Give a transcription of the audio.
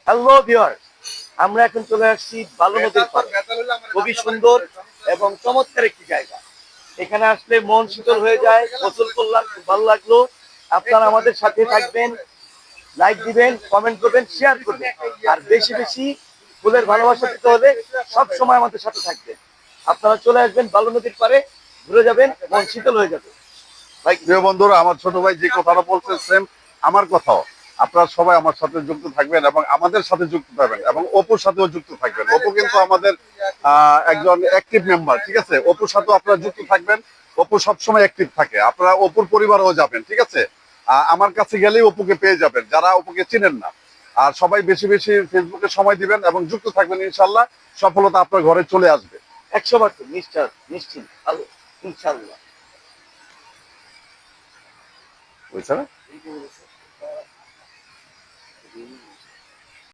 Hello viewers, আমরা এখন চলে আসছি বালু নদীর পাড়ে। খুবই সুন্দর এবং চমৎকার একটি জায়গা। এখানে আসলে মন শীতল হয়ে যায়। গোসল করলাম, খুব ভালো লাগলো। আপনারা আমাদের সাথে থাকবেন, লাইক দিবেন, কমেন্ট করবেন, শেয়ার করবেন, আর বেশি বেশি ফুলের ভালোবাসা দিতে হলে সব সময় আমাদের সাথে থাকবেন। আপনারা চলে আসবেন বালু নদীর পাড়ে, ঘুরে যাবেন, মন শীতল হয়ে যাবে। প্রিয় বন্ধুরা, আমার ছোট ভাই যে কথাটা বলছেন সেম আমার কথাও। আপনারা সবাই আমার সাথে যুক্ত থাকবেন এবং আমাদের সাথে যুক্ত থাকবেন এবং অপুর সাথেও যুক্ত থাকবেন। অপু কিন্তু আমাদের একজন অ্যাক্টিভ মেম্বার, ঠিক আছে? অপুর সাথেও আপনারা যুক্ত থাকবেন। অপু সবসময় অ্যাক্টিভ থাকে। আপনারা অপুর পরিবারেও যাবেন, ঠিক আছে? আমার কাছে গেলেই অপুকে পেয়ে যাবেন, যারা অপুকে চিনেন না। আর সবাই বেশি বেশি ফেসবুকে সময় দিবেন এবং যুক্ত থাকবেন। ইনশাল্লাহ সফলতা আপনার ঘরে চলে আসবে। 100% নিশ্চিত, ভালো, ইনশাল্লাহ। বুঝছেন?